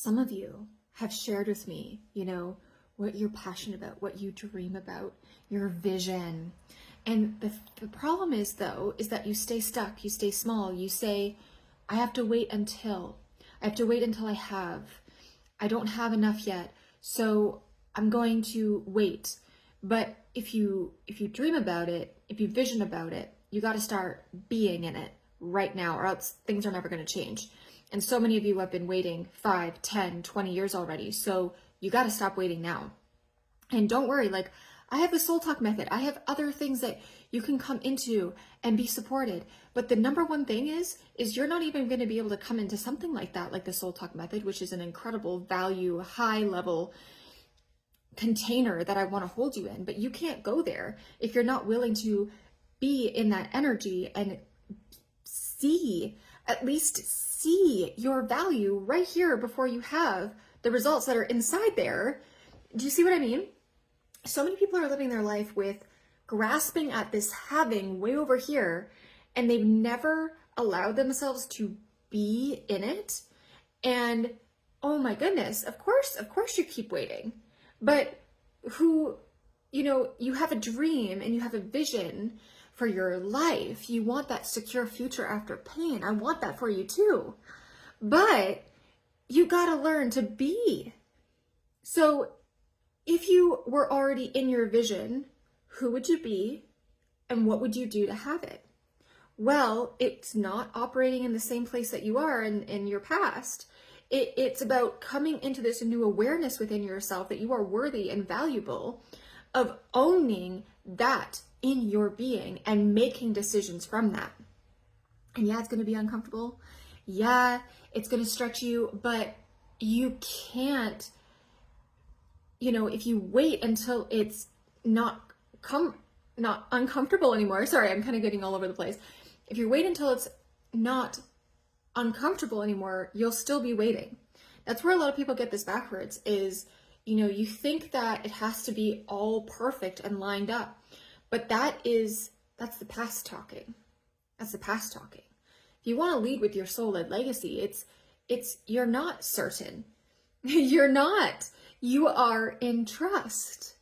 Some of you have shared with me, what you're passionate about, what you dream about, your vision. And the problem is, though, is that you stay stuck, you stay small, you say, I have to wait until I have. I don't have enough yet, so I'm going to wait. But if you dream about it, if you vision about it, you got to start being in it right now, or else things are never going to change. And so many of you have been waiting 5, 10, 20 years already. So you got to stop waiting now. And don't worry, I have the Soul Talk method. I have other things that you can come into and be supported. But the number one thing is you're not even going to be able to come into something like that, like the Soul Talk method, which is an incredible value, high level container that I want to hold you in. But you can't go there if you're not willing to be in that energy and at least see your value right here before you have the results that are inside there. Do you see what I mean? So many people are living their life with grasping at this having way over here, and they've never allowed themselves to be in it. And oh my goodness, of course you keep waiting. But you have a dream and you have a vision for your life. You want that secure future after pain. I want that for you too. But you gotta learn to be. So if you were already in your vision, who would you be and what would you do to have it? Well, it's not operating in the same place that you are in your past. It's about coming into this new awareness within yourself that you are worthy and valuable, of owning that in your being and making decisions from that. And yeah, it's going to be uncomfortable. Yeah, it's going to stretch you, but you can't, if you wait until it's not uncomfortable anymore. Sorry, I'm kind of getting all over the place. If you wait until it's not uncomfortable anymore, you'll still be waiting. That's where a lot of people get this backwards is, you think that it has to be all perfect and lined up, but that's the past talking. That's the past talking. If you want to lead with your soul-led legacy, you're not certain. You're not. You are in trust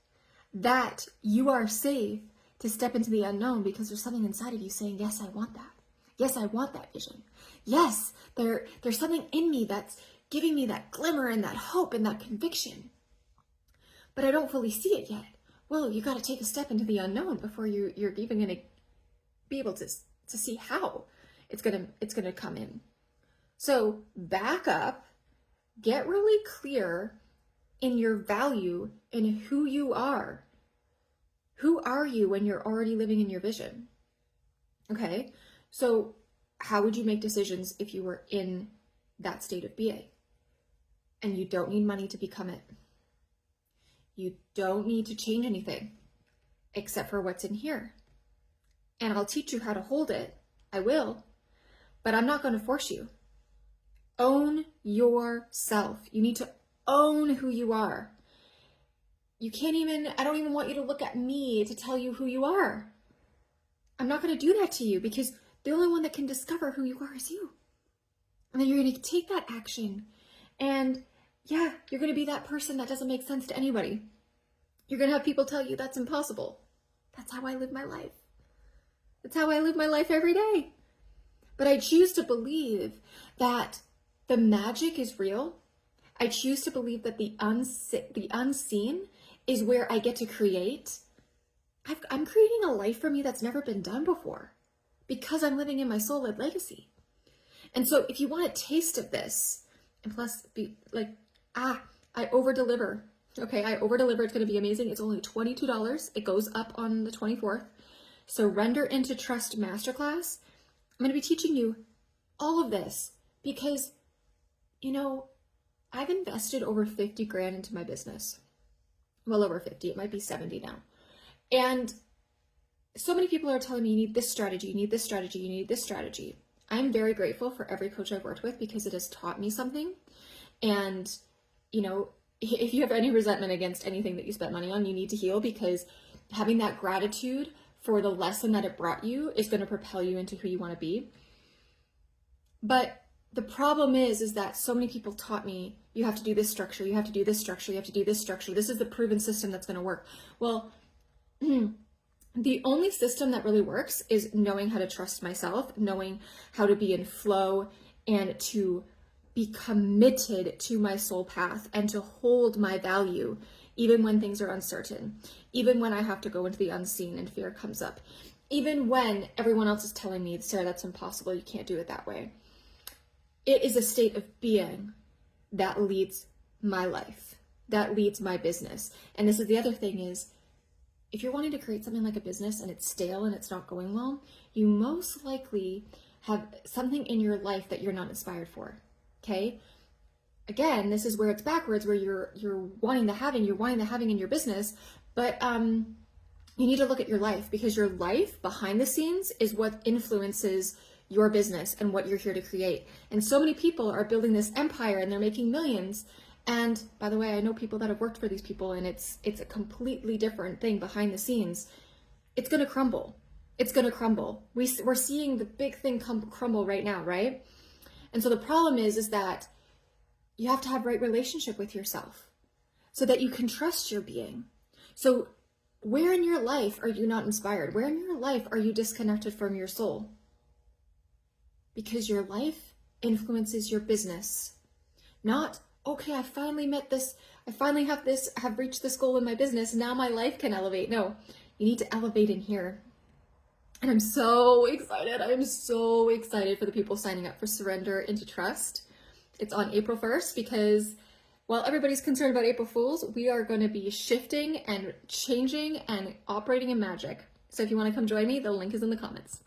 that you are safe to step into the unknown because there's something inside of you saying, yes, I want that. Yes, I want that vision. Yes, there's something in me that's giving me that glimmer and that hope and that conviction. But I don't fully see it yet. Well, you got to take a step into the unknown before you're even going to be able to see how it's going to come in. So back up, get really clear in your value and who you are. Who are you when you're already living in your vision? Okay, so how would you make decisions if you were in that state of being? And you don't need money to become it. You don't need to change anything except for what's in here. And I'll teach you how to hold it. I will, but I'm not going to force you. Own yourself. You need to own who you are. I don't even want you to look at me to tell you who you are. I'm not going to do that to you because the only one that can discover who you are is you. And then you're going to take that action. And yeah, you're going to be that person that doesn't make sense to anybody. You're going to have people tell you that's impossible. That's how I live my life. That's how I live my life every day. But I choose to believe that the magic is real. I choose to believe that the unseen is where I get to create. I'm creating a life for me that's never been done before because I'm living in my soul-led legacy. And so if you want a taste of this, and plus be like, I over-deliver. Okay, I over-deliver. It's going to be amazing. It's only $22. It goes up on the 24th. Surrender into Trust Masterclass. I'm going to be teaching you all of this because, I've invested over 50 grand into my business. Well over 50. It might be 70 now. And so many people are telling me, you need this strategy, you need this strategy, you need this strategy. I'm very grateful for every coach I've worked with because it has taught me something. And, if you have any resentment against anything that you spent money on, you need to heal, because having that gratitude for the lesson that it brought you is going to propel you into who you want to be. But The problem is that so many people taught me, you have to do this structure, you have to do this structure, you have to do this structure. This is the proven system that's going to work. Well, the only system that really works is knowing how to trust myself, knowing how to be in flow, and to be committed to my soul path and to hold my value, even when things are uncertain, even when I have to go into the unseen and fear comes up, even when everyone else is telling me, Sarah, that's impossible, you can't do it that way. It is a state of being that leads my life, that leads my business. And this is the other thing is, if you're wanting to create something like a business and it's stale and it's not going well, you most likely have something in your life that you're not inspired for, okay? Again, this is where it's backwards, where you're wanting the having in your business, but you need to look at your life, because your life behind the scenes is what influences your business and what you're here to create. And so many people are building this empire and they're making millions. And by the way, I know people that have worked for these people, and it's a completely different thing behind the scenes. It's going to crumble. It's going to crumble. We're seeing the big thing crumble right now, right? And so the problem is that you have to have right relationship with yourself so that you can trust your being. So where in your life are you not inspired? Where in your life are you disconnected from your soul? Because your life influences your business. Not, okay, I finally met this, I finally have reached this goal in my business, now my life can elevate. No, you need to elevate in here. And I'm so excited. I am so excited for the people signing up for Surrender into Trust. It's on April 1st, because while everybody's concerned about April Fools, we are going to be shifting and changing and operating in magic. So if you want to come join me, the link is in the comments.